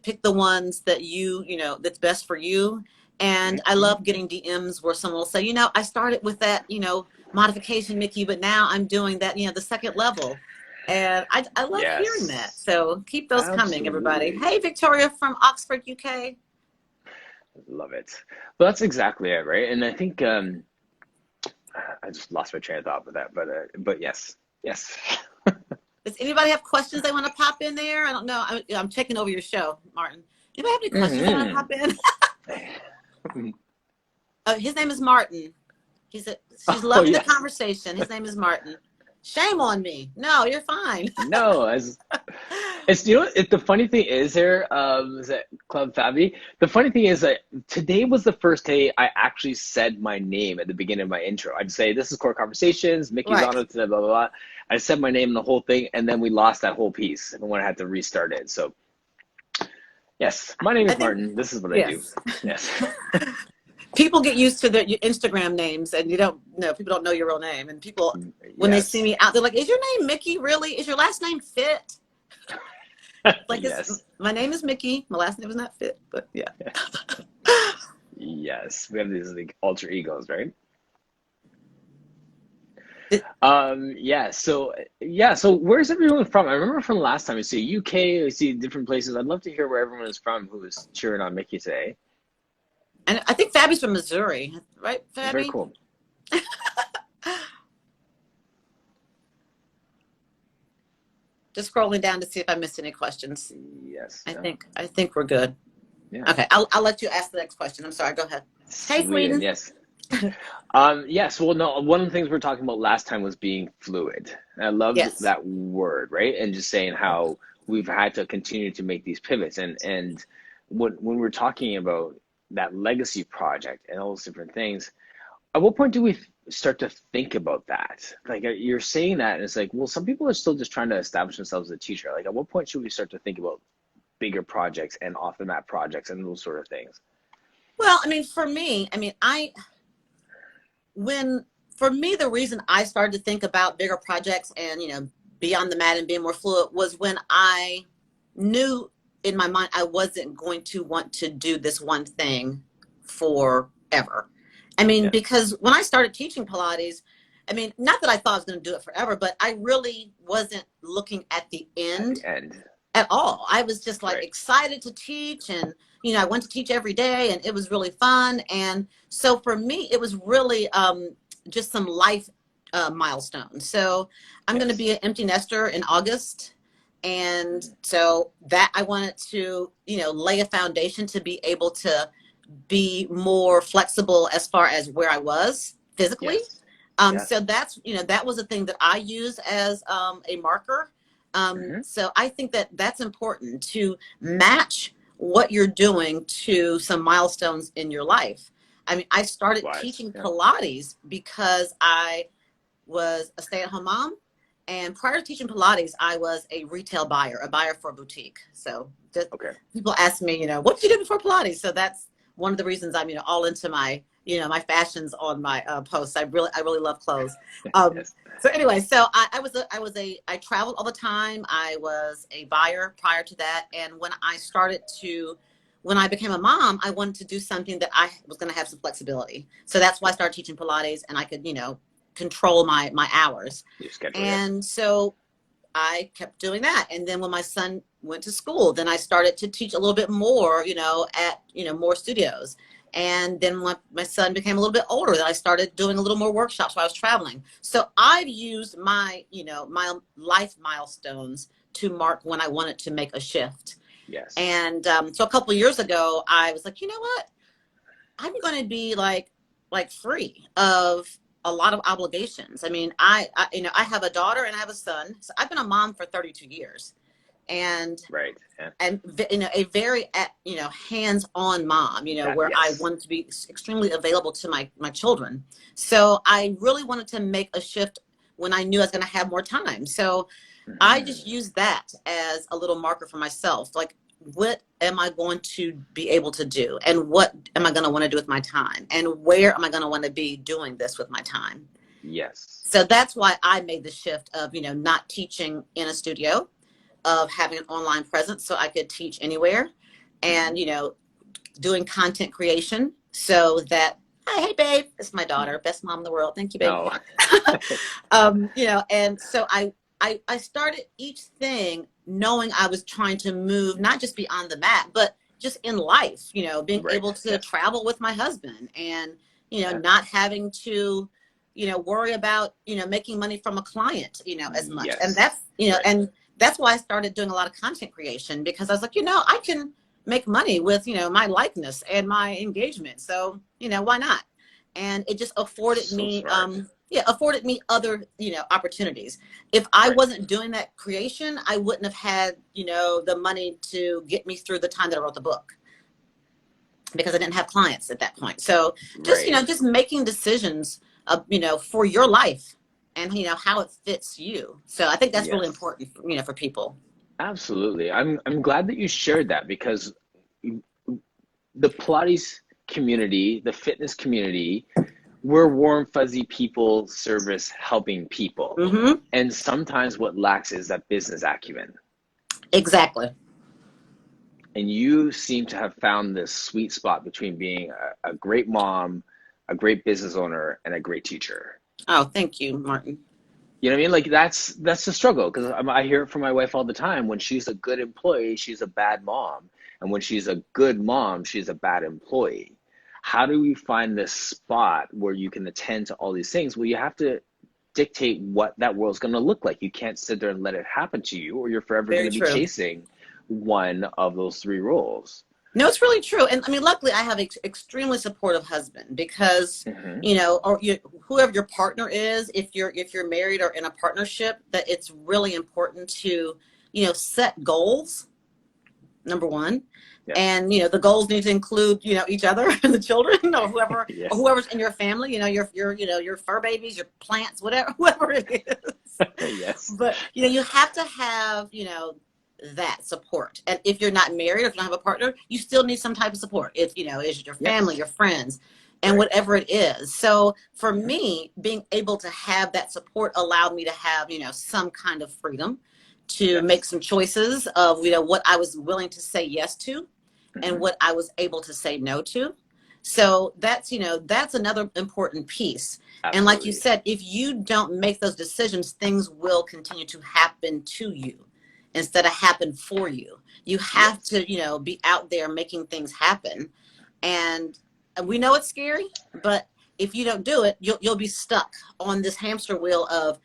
[SPEAKER 1] pick the ones that that's best for you. And I
[SPEAKER 2] Hmm.
[SPEAKER 1] love getting DMs where someone will say, I started with that, modification, Micki, but now I'm doing that, the second level. And I love hearing that.
[SPEAKER 2] Yes,
[SPEAKER 1] So keep those coming, everybody.
[SPEAKER 2] absolutely.
[SPEAKER 1] Hey, Victoria from Oxford, UK.
[SPEAKER 2] Love it. Well, that's exactly it, right? And I think I just lost my train of thought with that, but yes, yes.
[SPEAKER 1] Does anybody have questions they want to pop in there? I don't know. I'm checking over your show, Martin. Anybody have any questions they want to
[SPEAKER 2] Hmm.
[SPEAKER 1] pop in? His name is Martin. She's
[SPEAKER 2] Oh
[SPEAKER 1] loving the
[SPEAKER 2] yes.
[SPEAKER 1] conversation. His name is Martin. Shame on me. No, you're fine.
[SPEAKER 2] No, as it's the funny thing is here, is that Club Fabi? The funny thing is that today was the first day I actually said my name at the beginning of my intro. I'd say this is Core Conversations, Mickey's
[SPEAKER 1] Right.
[SPEAKER 2] on it today, blah blah blah. I said my name and the whole thing, and then we lost that whole piece and when I had to restart it. So yes, my name
[SPEAKER 1] I
[SPEAKER 2] is
[SPEAKER 1] think,
[SPEAKER 2] Martin. This is what I do.
[SPEAKER 1] yes.
[SPEAKER 2] Yes.
[SPEAKER 1] People get used to their Instagram names, and people don't know your real name. And people, when they see
[SPEAKER 2] Yes.
[SPEAKER 1] me out, they're like, is your name Micki? Really? Is your last name Fit? Like,
[SPEAKER 2] Yes.
[SPEAKER 1] my name is Micki. My last name is not Fit, but yeah.
[SPEAKER 2] Yes. We have these like alter egos, right?
[SPEAKER 1] It-
[SPEAKER 2] So where's everyone from? I remember from last time, I see UK, I see different places. I'd love to hear where everyone is from who is cheering on Mickey today.
[SPEAKER 1] and I think Fabi's from Missouri, right,
[SPEAKER 2] Very
[SPEAKER 1] Fabi?
[SPEAKER 2] cool.
[SPEAKER 1] Just scrolling down to see if I missed any questions.
[SPEAKER 2] Yes.
[SPEAKER 1] I
[SPEAKER 2] No.
[SPEAKER 1] think I think we're good.
[SPEAKER 2] Yeah.
[SPEAKER 1] Okay, I'll let you ask the next question. I'm sorry. Go ahead. Hey,
[SPEAKER 2] Sweden,
[SPEAKER 1] Sweden.
[SPEAKER 2] yes. Yes, well, no, one of the things we were talking about last time was being fluid. And I loved
[SPEAKER 1] Yes.
[SPEAKER 2] that word, right? And just saying how we've had to continue to make these pivots. And when we're talking about that legacy project and all those different things, at what point do we start to think about that? Like you're saying that, and it's like, well, some people are still just trying to establish themselves as a teacher. Like, at what point should we start to think about bigger projects and off the map projects and those sort of things?
[SPEAKER 1] Well, I mean, for me, I mean, when for me, the reason I started to think about bigger projects and beyond the mat and being more fluid was when I knew in my mind I wasn't going to want to do this one thing forever. I mean,
[SPEAKER 2] Yeah,
[SPEAKER 1] because when I started teaching Pilates, I mean, not that I thought I was going to do it forever, but I really wasn't looking at the
[SPEAKER 2] at the
[SPEAKER 1] end
[SPEAKER 2] end,
[SPEAKER 1] at all. I was just like
[SPEAKER 2] right?
[SPEAKER 1] excited to teach, and I went to teach every day, and it was really fun. And so for me, it was really just some life milestones. So I'm going to
[SPEAKER 2] Yes,
[SPEAKER 1] be an empty nester in August, and so that I wanted to lay a foundation to be able to be more flexible as far as where I was physically.
[SPEAKER 2] yes, yes.
[SPEAKER 1] So that was a thing that I use as a marker.
[SPEAKER 2] Hmm.
[SPEAKER 1] So I think that that's important to match what you're doing to some milestones in your life. I mean, I started
[SPEAKER 2] Wise,
[SPEAKER 1] teaching
[SPEAKER 2] yeah.
[SPEAKER 1] Pilates because I was a stay-at-home mom. And prior to teaching Pilates, I was a retail buyer, a buyer for a boutique. So just,
[SPEAKER 2] Okay.
[SPEAKER 1] people ask me, what did you do before Pilates? So that's one of the reasons I'm, all into my, my fashions on my posts. I really love clothes. Um,
[SPEAKER 2] Yes.
[SPEAKER 1] so anyway, so I traveled all the time. I was a buyer prior to that. And when I became a mom, I wanted to do something that I was going to have some flexibility. So that's why I started teaching Pilates, and I could, control my hours.
[SPEAKER 2] Your schedule, yep.
[SPEAKER 1] And so I kept doing that. And then when my son went to school, then I started to teach a little bit more, at, more studios. And then when my son became a little bit older, then I started doing a little more workshops while I was traveling. So I've used my life milestones to mark when I wanted to make a shift.
[SPEAKER 2] Yes.
[SPEAKER 1] And so a couple of years ago, I was like, you know what? I'm going to be like free of a lot of obligations. I mean, I have a daughter and I have a son. So I've been a mom for 32 years, and
[SPEAKER 2] Right. Yeah.
[SPEAKER 1] and a very hands-on mom.
[SPEAKER 2] That,
[SPEAKER 1] Where I
[SPEAKER 2] yes.
[SPEAKER 1] wanted to be extremely available to my children. So I really wanted to make a shift when I knew I was going to have more time. So I just
[SPEAKER 2] Hmm.
[SPEAKER 1] used that as a little marker for myself. Like, what am I going to be able to do? And what am I going to want to do with my time? And where am I going to want to be doing this with my time?
[SPEAKER 2] Yes.
[SPEAKER 1] So that's why I made the shift of, not teaching in a studio, of having an online presence so I could teach anywhere,
[SPEAKER 2] Hmm.
[SPEAKER 1] and, doing content creation so that, hi, hey, babe, it's my daughter, best mom in the world. Thank you, babe.
[SPEAKER 2] Oh,
[SPEAKER 1] And so I started each thing knowing I was trying to move, not just beyond the mat, but just in life, being
[SPEAKER 2] right.
[SPEAKER 1] able to
[SPEAKER 2] Yes.
[SPEAKER 1] travel with my husband, and,
[SPEAKER 2] Yeah.
[SPEAKER 1] not having to, worry about, making money from a client, as much. And
[SPEAKER 2] Yes.
[SPEAKER 1] that's,
[SPEAKER 2] Right.
[SPEAKER 1] and that's why I started doing a lot of content creation, because I was like, I can make money with, my likeness and my engagement. So, why not? And it just afforded
[SPEAKER 2] So
[SPEAKER 1] me,
[SPEAKER 2] smart.
[SPEAKER 1] afforded me other, opportunities. If I
[SPEAKER 2] Right.
[SPEAKER 1] wasn't doing that creation, I wouldn't have had, the money to get me through the time that I wrote the book, because I didn't have clients at that point. So just,
[SPEAKER 2] Right.
[SPEAKER 1] just making decisions, for your life, and, how it fits you. So I think that's really
[SPEAKER 2] Yes.
[SPEAKER 1] important, for people.
[SPEAKER 2] Absolutely. I'm glad that you shared that because the Pilates community, the fitness community, we're warm, fuzzy people service helping people.
[SPEAKER 1] Mm-hmm.
[SPEAKER 2] And sometimes what lacks is that business acumen.
[SPEAKER 1] Exactly.
[SPEAKER 2] And you seem to have found this sweet spot between being a great mom, a great business owner, and a great teacher.
[SPEAKER 1] Oh, thank you, Martin.
[SPEAKER 2] You know what I mean? Like that's the struggle because I hear it from my wife all the time. When she's a good employee, she's a bad mom, and when she's a good mom, she's a bad employee. How do we find this spot where you can attend to all these things? Well, you have to dictate what that world's going to look like. You can't sit there and let it happen to you, or you're forever going
[SPEAKER 1] Very
[SPEAKER 2] to be
[SPEAKER 1] true.
[SPEAKER 2] chasing one of those three roles.
[SPEAKER 1] No, it's really true. And I mean, luckily I have an extremely supportive husband, because,
[SPEAKER 2] Hmm.
[SPEAKER 1] or whoever your partner is, if you're married or in a partnership, that it's really important to, set goals, number one.
[SPEAKER 2] Yes.
[SPEAKER 1] And, the goals need to include, each other and the children, or
[SPEAKER 2] Yes.
[SPEAKER 1] whoever's in your family, your fur babies, your plants, whatever, whoever it is.
[SPEAKER 2] Yes.
[SPEAKER 1] But, you have to have, that support. And if you're not married, or if you don't have a partner, you still need some type of support. If, it's your family,
[SPEAKER 2] Yes.
[SPEAKER 1] your friends, and
[SPEAKER 2] Right.
[SPEAKER 1] whatever it is. So for
[SPEAKER 2] Hmm.
[SPEAKER 1] me, being able to have that support allowed me to have, some kind of freedom to make
[SPEAKER 2] Yes.
[SPEAKER 1] some choices of, what I was willing to say yes to, and
[SPEAKER 2] Hmm.
[SPEAKER 1] what I was able to say no to. So that's another important piece. And like you
[SPEAKER 2] Absolutely.
[SPEAKER 1] said, if you don't make those decisions, things will continue to happen to you instead of happen for you. You have
[SPEAKER 2] Yes.
[SPEAKER 1] to, be out there making things happen. And we know it's scary, but if you don't do it, you'll be stuck on this hamster wheel of,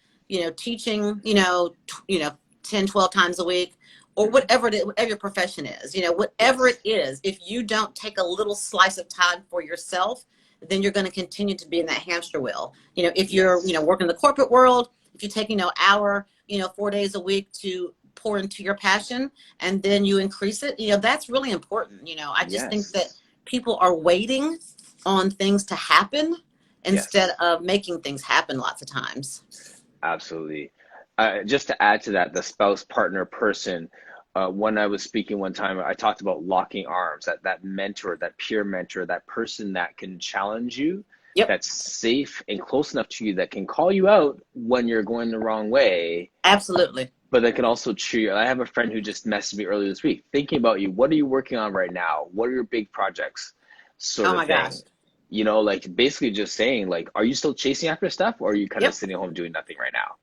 [SPEAKER 1] teaching, 10, 12 times a week, or
[SPEAKER 2] Hmm.
[SPEAKER 1] whatever it is, whatever your profession is, whatever it
[SPEAKER 2] Yes.
[SPEAKER 1] is. If you don't take a little slice of time for yourself, then you're going to continue to be in that hamster wheel. If you're,
[SPEAKER 2] Yes.
[SPEAKER 1] working in the corporate world, if you take, hour, 4 days a week to pour into your passion, and then you increase it, that's really important. I just think that
[SPEAKER 2] Yes.
[SPEAKER 1] people are waiting on things to happen instead
[SPEAKER 2] Yes.
[SPEAKER 1] of making things happen lots of times.
[SPEAKER 2] Absolutely. Just to add to that, the spouse, partner, person. When I was speaking one time, I talked about locking arms. That mentor, that peer mentor, that person that can challenge you,
[SPEAKER 1] Yep,
[SPEAKER 2] that's safe and close enough to you, that can call you out when you're going the wrong way,
[SPEAKER 1] absolutely.
[SPEAKER 2] but that can also cheer you. I have a friend who just messaged me earlier this week, thinking about you. What are you working on right now? What are your big projects? Sort
[SPEAKER 1] Oh
[SPEAKER 2] of
[SPEAKER 1] my gosh.
[SPEAKER 2] thing. Like basically just saying, like, are you still chasing after stuff, or are you kind of
[SPEAKER 1] Yep.
[SPEAKER 2] sitting at home doing nothing right now?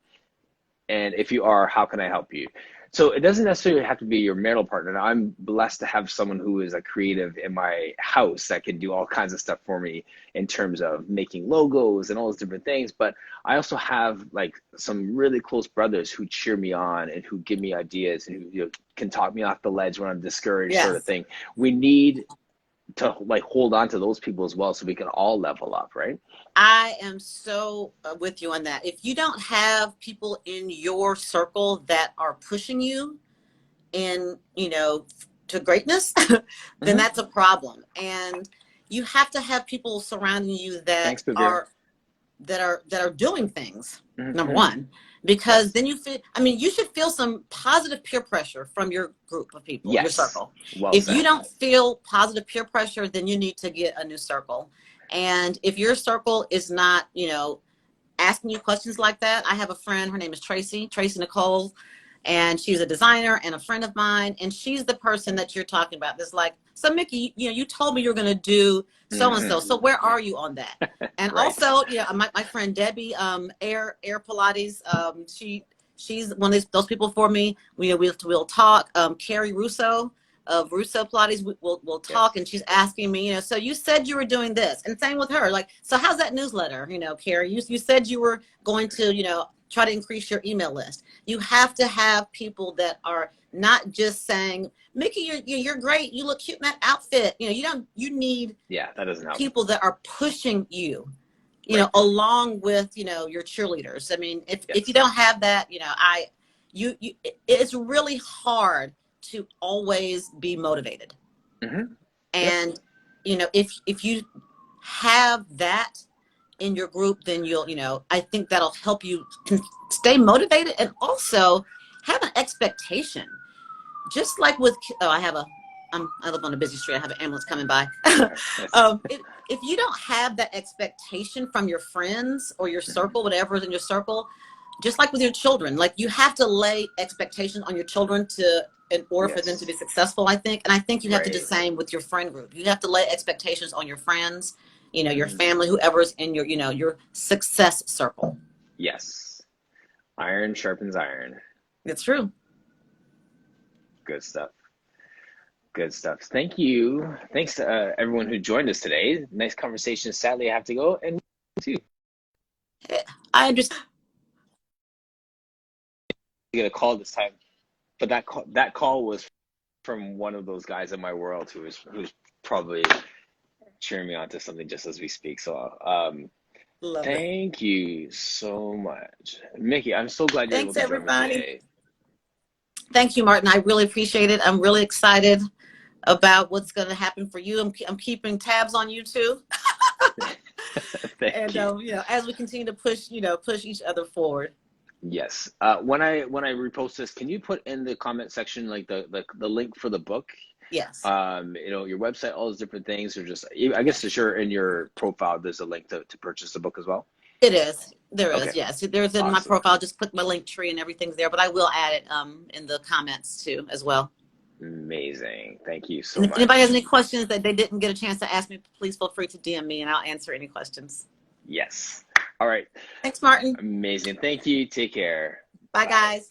[SPEAKER 2] And if you are, how can I help you? So it doesn't necessarily have to be your marital partner. Now, I'm blessed to have someone who is a creative in my house that can do all kinds of stuff for me in terms of making logos and all those different things. But I also have like some really close brothers who cheer me on and who give me ideas and who can talk me off the ledge when I'm discouraged, sort of
[SPEAKER 1] Yes.
[SPEAKER 2] thing. We need to like hold on to those people as well so we can all level up, right?
[SPEAKER 1] I am so with you on that. If you don't have people in your circle that are pushing you in, to greatness, then
[SPEAKER 2] Hmm.
[SPEAKER 1] that's a problem. And you have to have people surrounding you that
[SPEAKER 2] Thanks, Bevere.
[SPEAKER 1] are doing things. Number
[SPEAKER 2] Hmm.
[SPEAKER 1] one. because
[SPEAKER 2] Yes.
[SPEAKER 1] then you feel, I mean, you should feel some positive peer pressure from your group of people, your
[SPEAKER 2] Yes.
[SPEAKER 1] circle.
[SPEAKER 2] Well
[SPEAKER 1] If you
[SPEAKER 2] said.
[SPEAKER 1] don't feel positive peer pressure, then you need to get a new circle. And if your circle is not, you know, asking you questions like that. I have a friend, her name is Tracy Nicole, and she's a designer and a friend of mine. And she's the person that you're talking about. That's like, so Micki, you know, you told me you're going to do so and so.
[SPEAKER 2] Hmm.
[SPEAKER 1] So where are you on that? And
[SPEAKER 2] Right.
[SPEAKER 1] also, you know, my friend Debbie, Air Pilates, she's one of those people for me. We'll talk. Carrie Russo of Russo Pilates, we'll talk,
[SPEAKER 2] Yes.
[SPEAKER 1] and she's asking me, you know, so you said you were doing this, and same with her, like, so how's that newsletter, you know, Carrie, you said you were going to, you know, try to increase your email list. You have to have people that are not just saying, Micki, you're great, you look cute in that outfit, you know, you need
[SPEAKER 2] Yeah, that doesn't help.
[SPEAKER 1] people that are pushing you, you know,
[SPEAKER 2] Right.
[SPEAKER 1] along with, you know, your cheerleaders. I mean, if you
[SPEAKER 2] Yes.
[SPEAKER 1] don't have that, you know, it's really hard to always be motivated.
[SPEAKER 2] Hmm. Yep.
[SPEAKER 1] And, you know, if you have that in your group, then you'll, you know, I think that'll help you stay motivated, and also have an expectation. Just like with, oh, I live on a busy street. I have an ambulance coming by.
[SPEAKER 2] Yes.
[SPEAKER 1] If you don't have that expectation from your friends or your circle, whatever is in your circle, just like with your children, like you have to lay expectations on your children in order for them to
[SPEAKER 2] Yes.
[SPEAKER 1] be successful, I think. And I think you have to do the
[SPEAKER 2] Right.
[SPEAKER 1] same with your friend group. You have to lay expectations on your friends, you know, your
[SPEAKER 2] Hmm.
[SPEAKER 1] family, whoever's in your, you know, your success circle.
[SPEAKER 2] Yes. Iron sharpens iron.
[SPEAKER 1] It's true.
[SPEAKER 2] Good stuff. Good stuff. Thank you. Thanks to everyone who joined us today. Nice conversation. Sadly, I have to go. And too.
[SPEAKER 1] I understand.
[SPEAKER 2] Get a call this time, but that call was from one of those guys in my world who's probably cheering me on to something just as we speak. So,
[SPEAKER 1] Love it.
[SPEAKER 2] thank you so much, Micki. I'm so glad you're able
[SPEAKER 1] Thanks,
[SPEAKER 2] to join me
[SPEAKER 1] everybody.
[SPEAKER 2] today.
[SPEAKER 1] Thank you, Martin. I really appreciate it. I'm really excited about what's going to happen for you. I'm keeping tabs on you too.
[SPEAKER 2] Thank
[SPEAKER 1] And
[SPEAKER 2] you.
[SPEAKER 1] you know, as we continue to push, you know, push each other forward.
[SPEAKER 2] Yes. When I repost this, can you put in the comment section like the link for the book?
[SPEAKER 1] Yes,
[SPEAKER 2] Your website, all those different things, or just I guess
[SPEAKER 1] yes,
[SPEAKER 2] for sure in your profile, there's a link to purchase the book as well.
[SPEAKER 1] it is. There is.
[SPEAKER 2] Okay.
[SPEAKER 1] Yes, there's in my
[SPEAKER 2] Awesome.
[SPEAKER 1] profile. Just click my link tree and everything's there. But I will add it in the comments too as well.
[SPEAKER 2] Amazing. Thank you
[SPEAKER 1] And
[SPEAKER 2] so
[SPEAKER 1] if anybody has
[SPEAKER 2] much.
[SPEAKER 1] any questions that they didn't get a chance to ask me, please feel free to DM me and I'll answer any questions.
[SPEAKER 2] Yes. All right.
[SPEAKER 1] Thanks, Martin.
[SPEAKER 2] Amazing. Thank you. Take care.
[SPEAKER 1] Bye,
[SPEAKER 2] Bye.
[SPEAKER 1] guys.